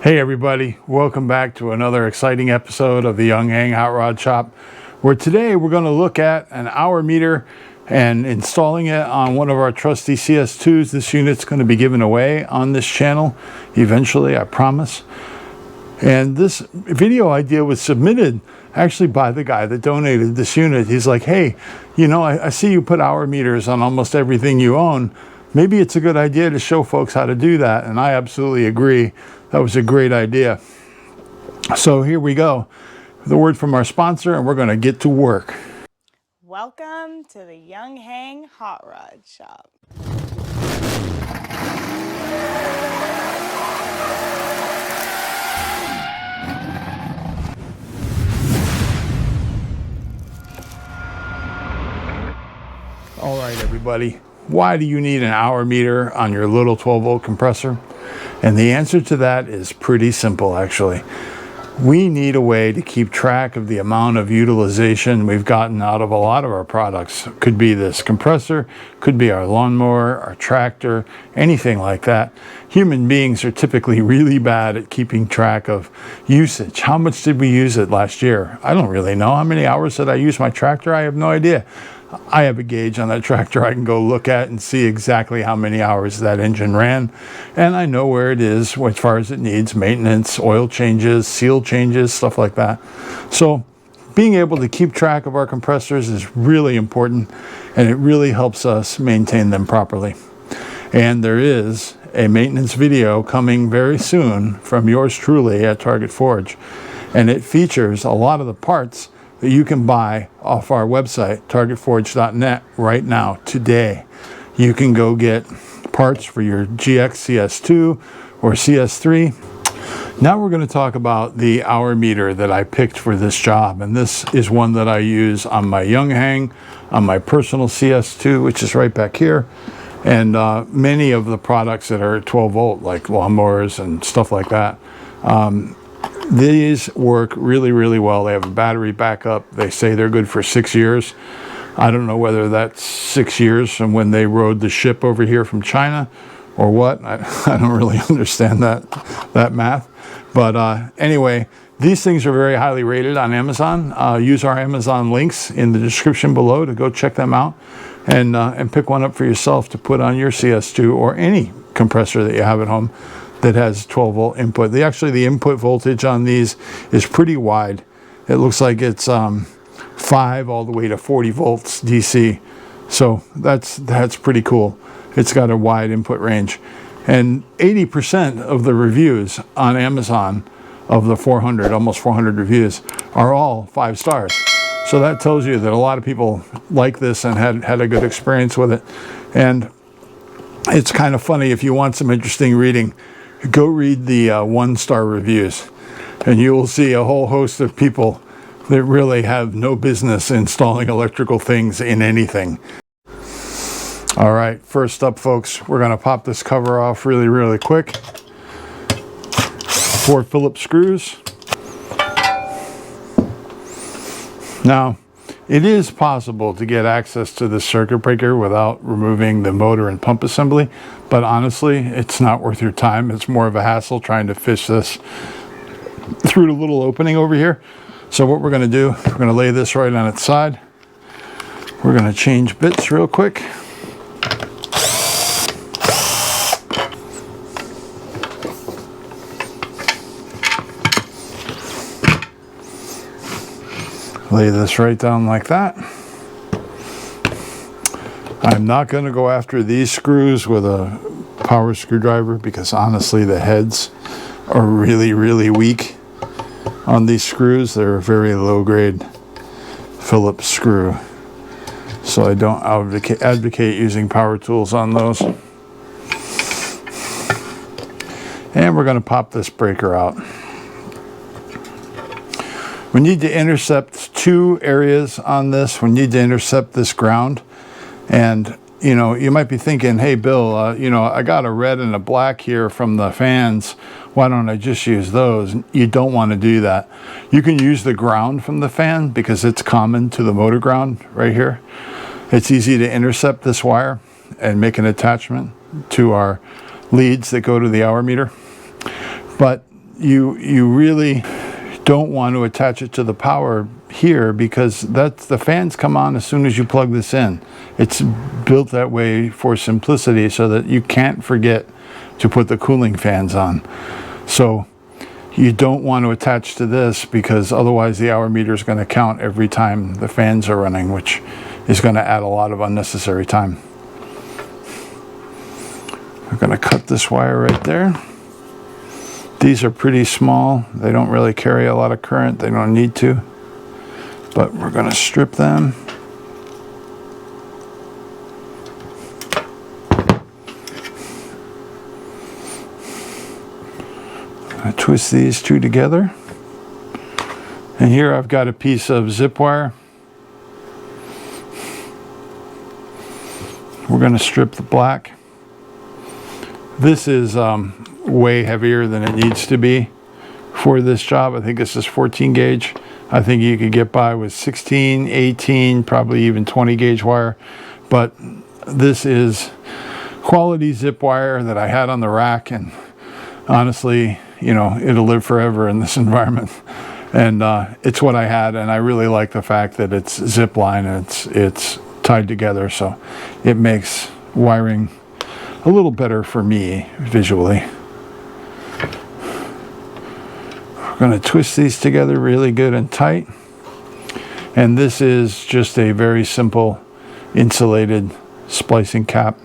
Hey everybody, welcome back to another exciting episode of the Yong Heng Hot Rod Shop, where today we're going to look at an hour meter and installing it on one of our trusty CS2s. This unit's going to be given away on this channel eventually, I promise. And this video idea was submitted actually by the guy that donated this unit. He's like, hey, you know, I see you put hour meters on almost everything you own. Maybe it's a good idea to show folks how to do that. And I absolutely agree. That was a great idea. So here we go. The word from our sponsor, and we're going to get to work. Welcome to the Yong Heng Hot Rod Shop. All right, everybody. Why do you need an hour meter on your little 12-volt compressor? And the answer to that is pretty simple, actually. We need a way to keep track of the amount of utilization we've gotten out of a lot of our products. Could be this compressor, could be our lawnmower, our tractor, anything like that. Human beings are typically really bad at keeping track of usage. How much did we use it last year? I don't really know. How many hours did I use my tractor? I have no idea. I have a gauge on that tractor I can go look at and see exactly how many hours that engine ran. And I know where it is as far as it needs maintenance, oil changes, seal changes, stuff like that. So being able to keep track of our compressors is really important, and it really helps us maintain them properly. And there is a maintenance video coming very soon from yours truly at Target Forge. And it features a lot of the parts that you can buy off our website, targetforge.net, right now, today. You can go get parts for your GX CS2 or CS3. Now we're going to talk about the hour meter that I picked for this job. And this is one that I use on my Yong Heng, on my personal CS2, which is right back here, and many of the products that are 12 volt, like lawnmowers and stuff like that. These work really, really well. They have a battery backup. They say they're good for 6 years. I don't know whether that's 6 years from when they rode the ship over here from China or what. I don't really understand that math. But anyway, these things are very highly rated on Amazon. Use our Amazon links in the description below to go check them out and pick one up for yourself to put on your CS2 or any compressor that you have at home that has 12 volt input. The input voltage on these is pretty wide. It looks like it's 5 all the way to 40 volts DC. So that's pretty cool. It's got a wide input range. And 80% of the reviews on Amazon of the 400, almost 400 reviews, are all 5 stars. So that tells you that a lot of people like this and had a good experience with it. And it's kind of funny, if you want some interesting reading, go read the 1-star reviews, and you will see a whole host of people that really have no business installing electrical things in anything. All right, first up, folks, we're going to pop this cover off really, really quick. 4 Phillips screws. Now, it is possible to get access to this circuit breaker without removing the motor and pump assembly, but honestly, it's not worth your time. It's more of a hassle trying to fish this through the little opening over here. So what we're going to do, we're going to lay this right on its side. We're going to change bits real quick. Lay this right down like that. I'm not going to go after these screws with a power screwdriver because honestly the heads are really, really weak on these screws. They're a very low grade Phillips screw. So I don't advocate using power tools on those. And we're going to pop this breaker out. We need to intercept 2 areas on this. We need to intercept this ground. And, you know, you might be thinking, hey, Bill, you know, I got a red and a black here from the fans. Why don't I just use those? You don't want to do that. You can use the ground from the fan because it's common to the motor ground right here. It's easy to intercept this wire and make an attachment to our leads that go to the hour meter. But you really don't want to attach it to the power here, because that's the fans come on as soon as you plug this in. It's built that way for simplicity so that you can't forget to put the cooling fans on. So you don't want to attach to this, because otherwise the hour meter is going to count every time the fans are running, which is going to add a lot of unnecessary time. I'm going to cut this wire right there. These are pretty small. They don't really carry a lot of current. They don't need to. But we're going to strip them. I twist these two together. And here I've got a piece of zip wire. We're going to strip the black. This is way heavier than it needs to be for this job. I think this is 14 gauge. I think you could get by with 16, 18, probably even 20 gauge wire. But this is quality zip wire that I had on the rack, and honestly, you know, it'll live forever in this environment. And it's what I had, and I really like the fact that it's zip line and it's tied together, so it makes wiring a little better for me visually. We're going to twist these together really good and tight. And this is just a very simple insulated splicing cap.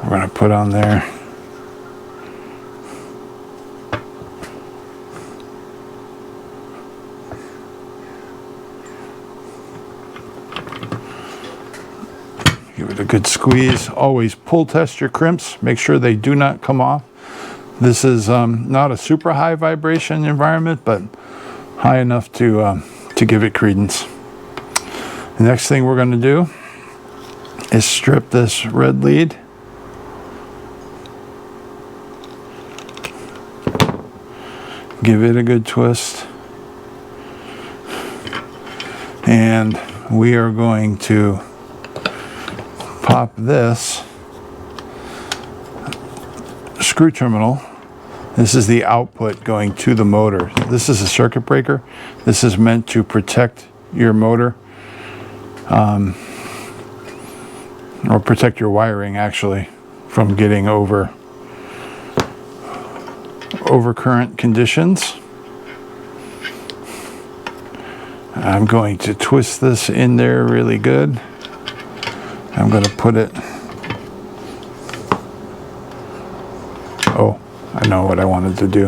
We're going to put on there. Give it a good squeeze. Always pull test your crimps. Make sure they do not come off. This is not a super high vibration environment, but high enough to give it credence. The next thing we're going to do is strip this red lead. Give it a good twist. And we are going to pop this screw terminal. This is the output going to the motor. This is a circuit breaker. This is meant to protect your motor, or protect your wiring actually from getting over current conditions. I'm going to twist this in there really good. I'm going to put it. Oh, I know what I wanted to do.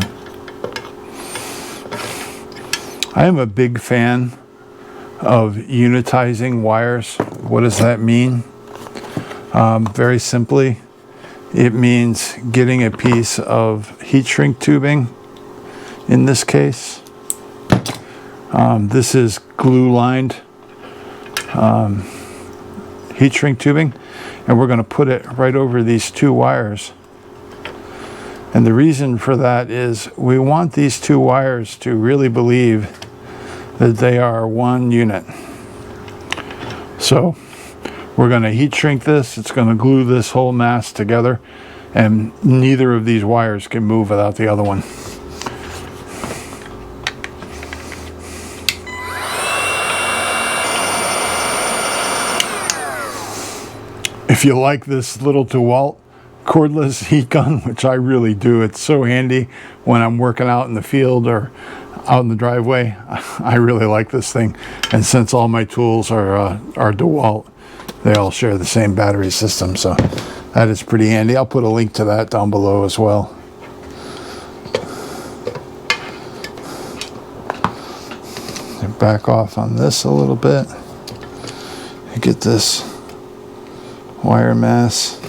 I am a big fan of unitizing wires. What does that mean? Very simply, it means getting a piece of heat shrink tubing. In this case, this is glue lined heat shrink tubing, and we're going to put it right over these two wires. And the reason for that is we want these two wires to really believe that they are one unit. So we're going to heat shrink this. It's going to glue this whole mass together, and neither of these wires can move without the other one. If you like this little DeWalt cordless heat gun, which I really do, it's so handy when I'm working out in the field or out in the driveway. I really like this thing, and since all my tools are DeWalt, they all share the same battery system, so that is pretty handy. I'll put a link to that down below as well. And back off on this a little bit and get this wire mass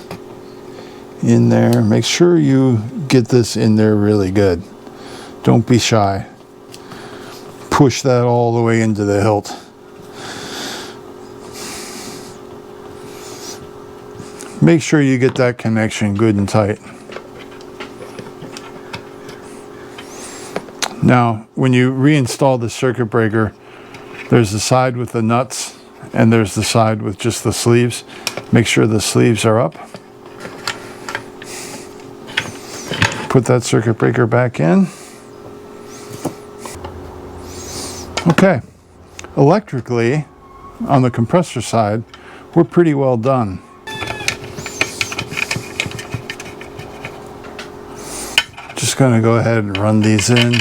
in there. Make sure you get this in there really good. Don't be shy. Push that all the way into the hilt. Make sure you get that connection good and tight. Now, when you reinstall the circuit breaker, there's the side with the nuts and there's the side with just the sleeves. Make sure the sleeves are up. Put that circuit breaker back in. Okay, electrically, on the compressor side, we're pretty well done. Just going to go ahead and run these in,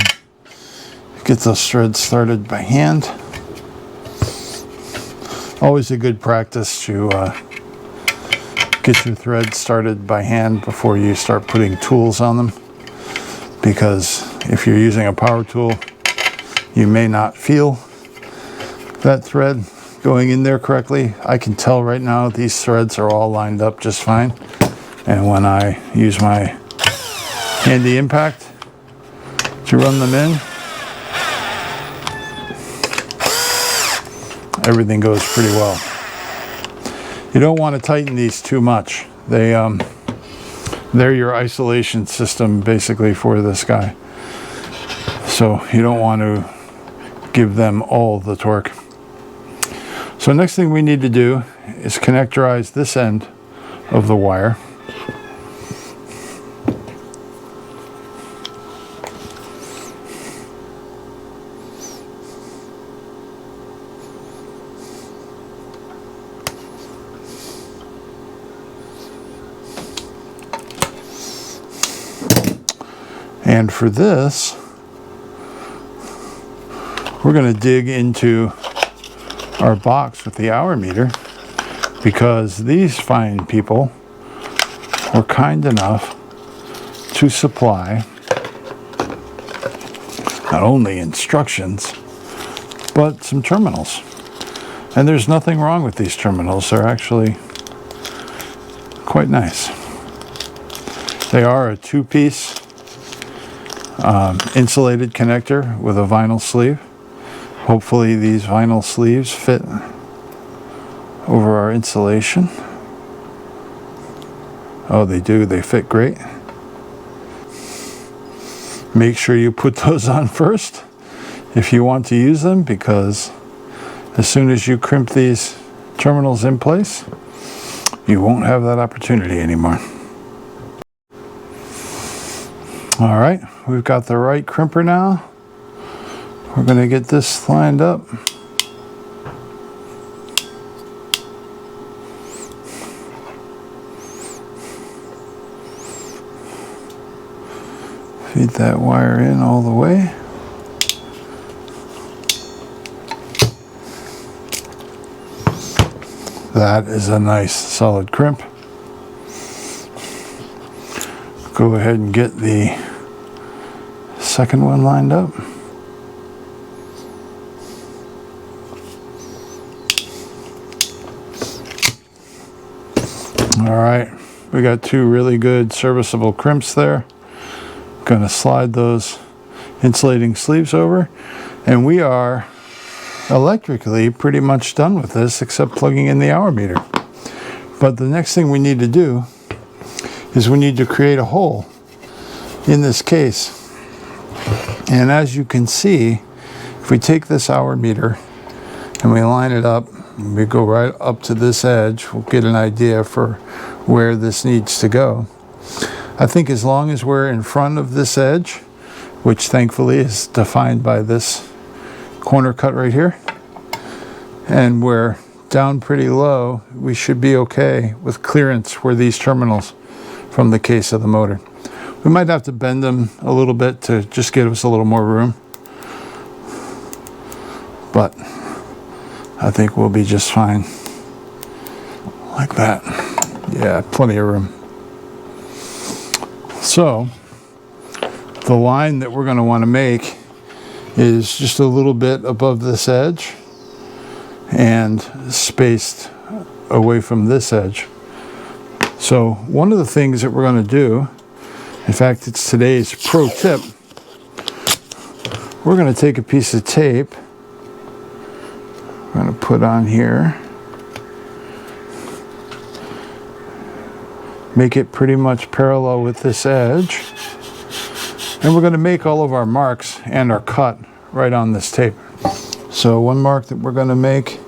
get those threads started by hand. Always a good practice to get your threads started by hand before you start putting tools on them, because if you're using a power tool, you may not feel that thread going in there correctly. I can tell right now these threads are all lined up just fine, and when I use my handy impact to run them in, everything goes pretty well. You don't want to tighten these too much. They're your isolation system basically for this guy, so you don't want to give them all the torque. So next thing we need to do is connectorize this end of the wire. And for this, we're going to dig into our box with the hour meter, because these fine people were kind enough to supply not only instructions, but some terminals. And there's nothing wrong with these terminals. They're actually quite nice. They are a two-piece insulated connector with a vinyl sleeve. Hopefully these vinyl sleeves fit over our insulation. Oh, they do. They fit great. Make sure you put those on first if you want to use them, because as soon as you crimp these terminals in place, you won't have that opportunity anymore. All right, we've got the right crimper now. We're going to get this lined up. Feed that wire in all the way. That is a nice solid crimp. Go ahead and get the second one lined up. All right, we got two really good serviceable crimps there. Gonna slide those insulating sleeves over, and we are electrically pretty much done with this, except plugging in the hour meter. But the next thing we need to do is we need to create a hole in this case. And as you can see, if we take this hour meter and we line it up, and we go right up to this edge, we'll get an idea for where this needs to go. I think as long as we're in front of this edge, which thankfully is defined by this corner cut right here, and we're down pretty low, we should be okay with clearance for these terminals from the case of the motor. We might have to bend them a little bit to just give us a little more room, but I think we'll be just fine like that. Yeah, plenty of room. So the line that we're going to want to make is just a little bit above this edge and spaced away from this edge. So one of the things that we're going to do, in fact it's today's pro tip, we're going to take a piece of tape, we're going to put on here, make it pretty much parallel with this edge, and we're going to make all of our marks and our cut right on this tape. So one mark that we're going to make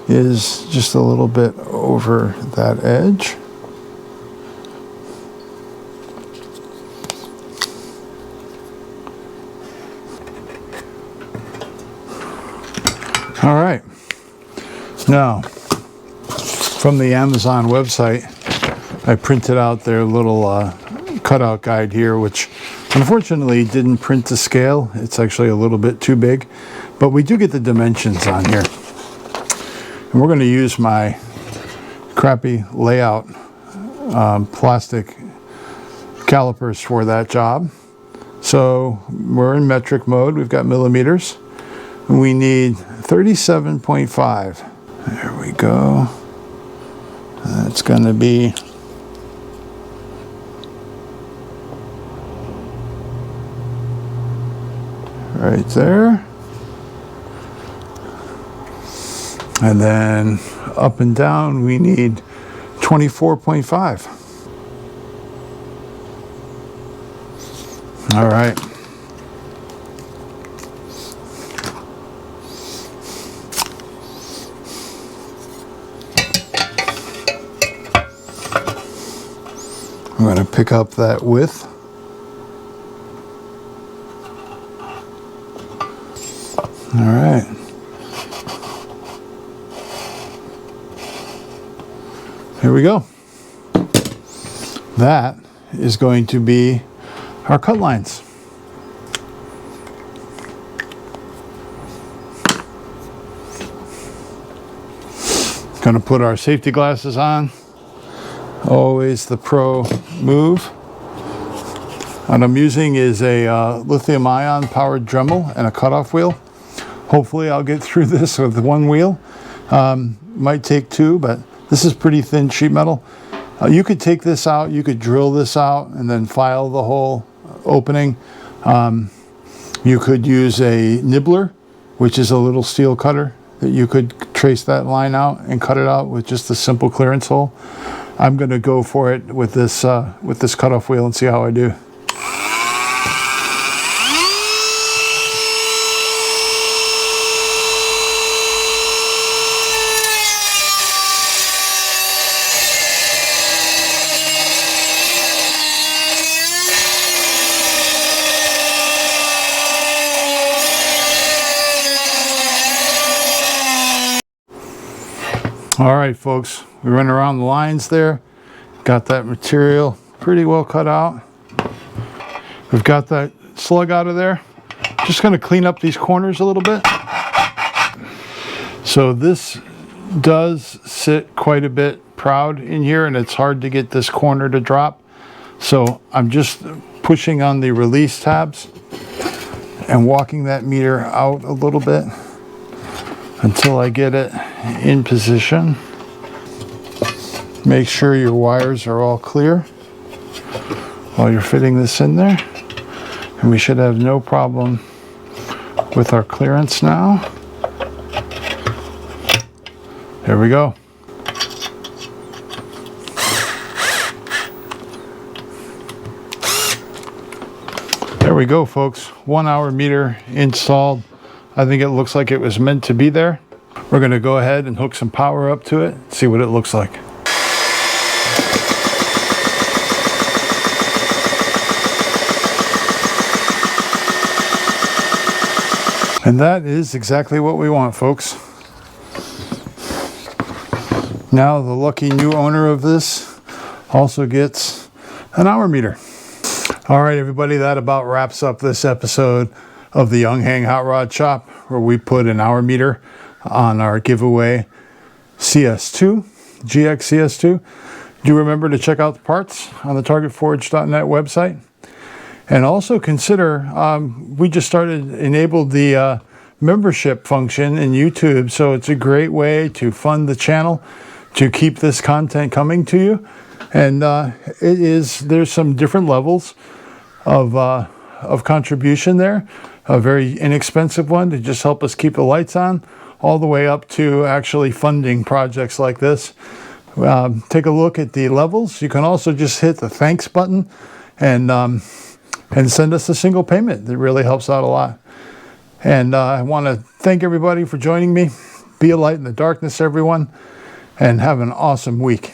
is just a little bit over that edge, All right. Now, from the Amazon website, I printed out their little cutout guide here, which unfortunately didn't print to scale. It's actually a little bit too big, but we do get the dimensions on here. And we're going to use my crappy layout plastic calipers for that job. So we're in metric mode. We've got millimeters. We need 37.5. There we go. That's going to be right there. And then up and down we need 24.5. All right. I'm going to pick up that width. All right. Here we go. That is going to be our cut lines. Going to put our safety glasses on. Always the pro move. What I'm using is a lithium ion powered Dremel and a cutoff wheel. Hopefully I'll get through this with one wheel. Might take two, but this is pretty thin sheet metal. You could take this out, you could drill this out and then file the whole opening. You could use a nibbler, which is a little steel cutter that you could trace that line out and cut it out with just a simple clearance hole. I'm going to go for it with this cutoff wheel and see how I do. All right, folks, we run around the lines there. Got that material pretty well cut out. We've got that slug out of there. Just going to clean up these corners a little bit. So this does sit quite a bit proud in here, and it's hard to get this corner to drop. So I'm just pushing on the release tabs and walking that meter out a little bit until I get it in position. Make sure your wires are all clear while you're fitting this in there. And we should have no problem with our clearance now. There we go. There we go, folks. 1 hour meter installed. I think it looks like it was meant to be there. We're going to go ahead and hook some power up to it, see what it looks like. And that is exactly what we want, folks. Now the lucky new owner of this also gets an hour meter. All right, everybody, that about wraps up this episode of the Yong Heng Hot Rod Shop, where we put an hour meter on our giveaway CS2, GX CS2. Do remember to check out the parts on the targetforge.net website. And also consider, we just enabled the membership function in YouTube, so it's a great way to fund the channel, to keep this content coming to you. And there's some different levels of contribution there. A very inexpensive one to just help us keep the lights on, all the way up to actually funding projects like this. Take a look at the levels. You can also just hit the thanks button and send us a single payment. That really helps out a lot. And I want to thank everybody for joining me. Be a light in the darkness, everyone, and have an awesome week.